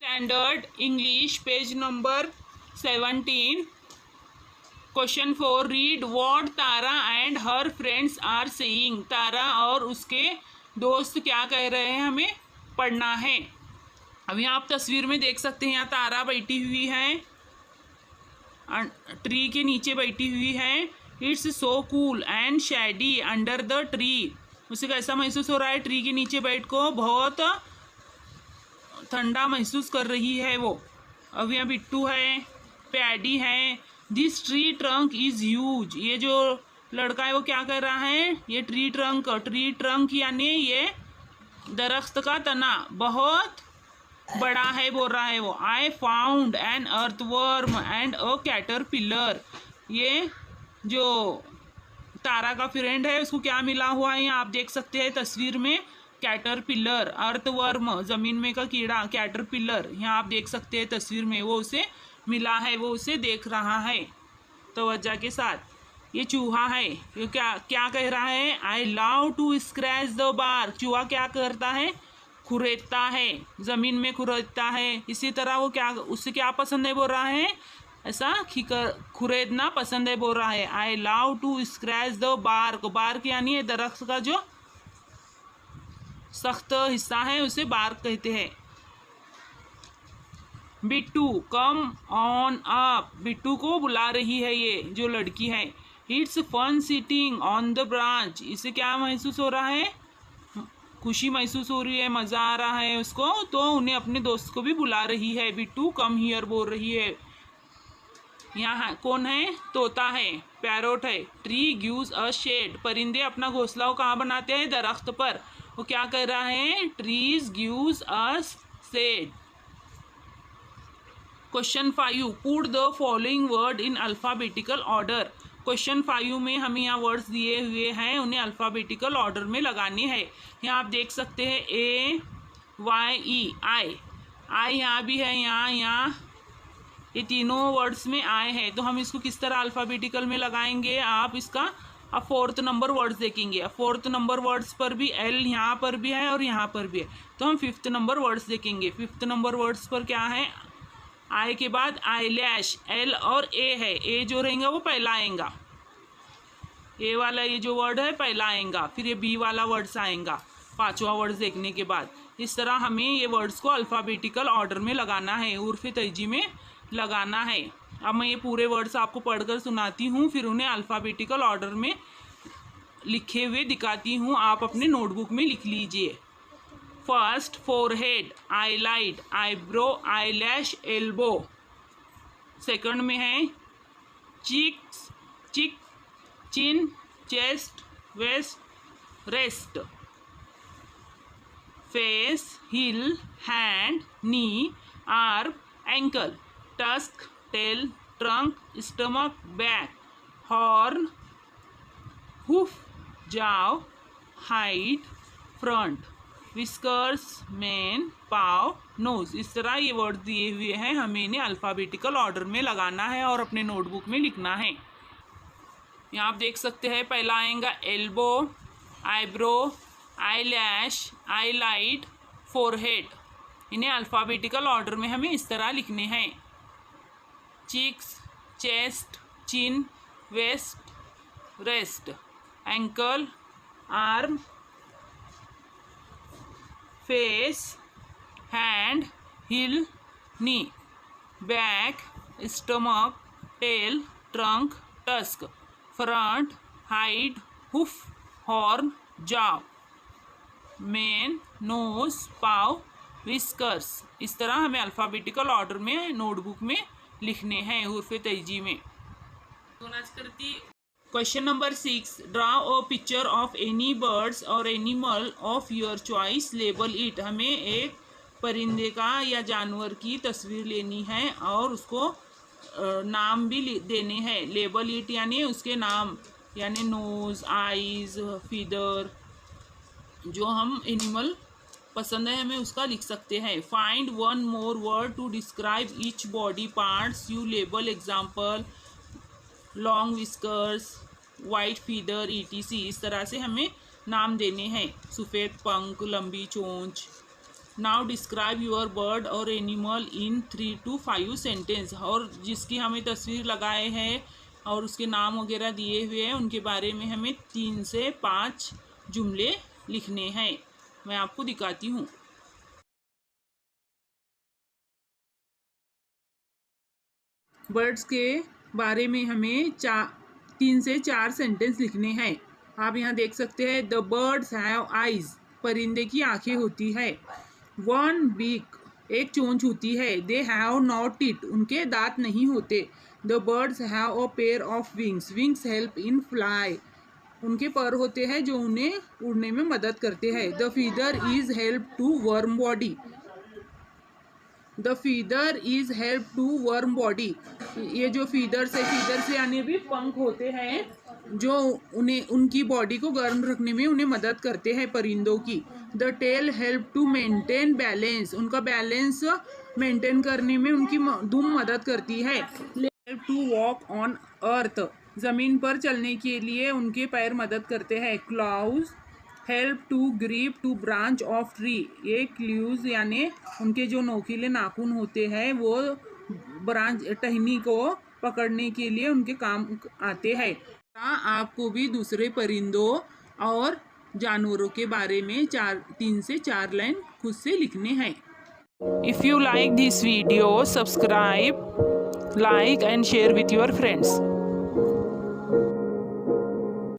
Standard English page number 17 question 4 read what Tara and her friends are saying. Tara और उसके दोस्त क्या कह रहे हैं हमें पढ़ना है। अब यहाँ आप तस्वीर में देख सकते हैं, यहाँ तारा बैठी हुई है, ट्री के नीचे बैठी हुई है। It's so cool and Shady under the tree. उसे कैसा महसूस हो रहा है? ट्री के नीचे बैठ को बहुत ठंडा महसूस कर रही है वो। अब यहाँ बिट्टू है, पैडी है। This tree trunk is huge. ये जो लड़का है वो क्या कर रहा है? ये ट्री ट्रंक यानी ये दरख्त का तना बहुत बड़ा है बोल रहा है वो। I found an earthworm and a caterpillar. ये जो तारा का फ्रेंड है उसको क्या मिला हुआ है? यहाँ आप देख सकते हैं तस्वीर में, कैटरपिलर, अर्थवर्म जमीन में का कीड़ा, कैटरपिलर यहाँ आप देख सकते हैं तस्वीर में, वो उसे मिला है, वो उसे देख रहा है तवज्जो के साथ। ये चूहा है, ये क्या क्या कह रहा है? I love to scratch the bar. चूहा क्या करता है? खुरेदता है, जमीन में खुरेदता है। इसी तरह वो क्या, उससे क्या पसंद है बोल रहा है? ऐसा खुरेदना पसंद है बोल रहा है। I love to scratch the bark. Bark यानी दरख्त का जो सख्त हिस्सा है उसे बार्क कहते हैं। Bittu come on up. Bittu को बुला रही है ये जो लड़की है। It's fun sitting on the branch. इसे क्या महसूस हो रहा है? खुशी महसूस हो रही है, मज़ा आ रहा है उसको, तो उन्हें अपने दोस्त को भी बुला रही है। बिट्टू कम हियर बोल रही है। यहाँ कौन है? तोता है, पैरोट है। Tree gives a shade. परिंदे अपना घोंसला कहाँ बनाते हैं? दरख्त पर। वो क्या कर रहा है? Trees gives a shade. Question 5 put the following word in alphabetical order. Question 5 में हमें यहाँ वर्ड्स दिए हुए हैं, उन्हें अल्फ़ाबेटिकल ऑर्डर में लगाने हैं। यहाँ आप देख सकते हैं AYE आई। आई यहाँ भी है, यहाँ ये तीनों वर्ड्स में आए हैं, तो हम इसको किस तरह अल्फ़ाबेटिकल में लगाएंगे? आप इसका अब 4th नंबर वर्ड्स देखेंगे। अब 4th नंबर वर्ड्स पर भी L यहाँ पर भी है और यहाँ पर भी है, तो हम 5th नंबर वर्ड्स देखेंगे। 5th नंबर वर्ड्स पर क्या है? आई के बाद आई लैश, L और A है। A जो रहेगा वो पहला आएगा, A वाला ये जो वर्ड है पहला आएगा, फिर ये B वाला वर्ड्स आएगा 5वां वर्ड्स देखने के बाद। इस तरह हमें ये वर्ड्स को अल्फ़ाबेटिकल ऑर्डर में लगाना है, उर्फ़ तैजी में लगाना है। अब मैं ये पूरे वर्ड्स आपको पढ़कर सुनाती हूँ, फिर उन्हें अल्फ़ाबेटिकल ऑर्डर में लिखे हुए दिखाती हूँ, आप अपने नोटबुक में लिख लीजिए। First forehead, eyelid, eyebrow, eyelash, elbow. Second में है cheeks, cheek, chin, chest, waist, wrist. Face, heel, hand, knee, arm, ankle, tusk, tail, trunk, stomach, back, horn, hoof, jaw, hide, front, whiskers, mane, paw, nose. इस तरह ये word दिए हुए हैं, हमें इन्हें अल्फ़ाबेटिकल ऑर्डर में लगाना है और अपने नोटबुक में लिखना है। यहाँ आप देख सकते हैं पहला आएगा elbow, eyebrow, eyelash, eyelid, forehead. इन्हें अल्फ़ाबेटिकल ऑर्डर में हमें इस तरह लिखने हैं। Cheeks, chest, chin, waist, wrist, ankle, arm, face, hand, heel, knee, back, stomach, tail, trunk, tusk, front, hide, hoof, horn, jaw, mane, nose, paw, whiskers. इस तरह हमें अल्फ़ाबेटिकल ऑर्डर में नोटबुक में लिखने हैं, उर्फ़ तैजी में। Question number 6 draw a picture of any birds और animal of your choice, label it. हमें एक परिंदे का या जानवर की तस्वीर लेनी है और उसको नाम भी देने हैं। लेबल इट यानी उसके नाम, यानी नोज, आईज, फीदर, जो हम एनिमल पसंद है हमें उसका लिख सकते हैं। Find one more word to describe each body parts you label. Example long whiskers, white feather, ETC। इस तरह से हमें नाम देने हैं। सफ़ेद पंख, लंबी चोंच, नाउ डिस्क्राइब योर बर्ड और एनिमल इन 3 to 5 सेंटेंस। और जिसकी हमें तस्वीर लगाए हैं और उसके नाम वगैरह दिए हुए हैं उनके बारे में हमें 3 से 5 जुमले लिखने हैं। मैं आपको दिखाती हूँ। बर्ड्स के बारे में हमें 3 से 4 सेंटेंस लिखने हैं। आप यहाँ देख सकते हैं, द बर्ड्स हैव आइज, परिंदे की आंखें होती है। वन बीक, एक चोंच होती है। दे हैव नॉट टीथ, उनके दांत नहीं होते। The birds have a pair of wings, wings help in fly, उनके पर होते हैं जो उन्हें उड़ने में मदद करते हैं। The feather is help to warm body, the feather is help to warm body, ये जो फीदर से यानी भी पंख होते हैं जो उन्हें उनकी बॉडी को गर्म रखने में उन्हें मदद करते हैं परिंदों की। The tail help to maintain balance, उनका बैलेंस मेंटेन करने में उनकी दुम मदद करती है। Help to walk on earth, जमीन पर चलने के लिए उनके पैर मदद करते हैं। Claws help to grip to branch of tree, ये क्ल्यूज यानी उनके जो नोकीले नाखून होते हैं वो ब्रांच टहनी को पकड़ने के लिए उनके काम आते हैं। आपको भी दूसरे परिंदों और जानवरों के बारे में 3 से 4 लाइन खुद से लिखने हैं। If you like this video, subscribe, like and share with your friends.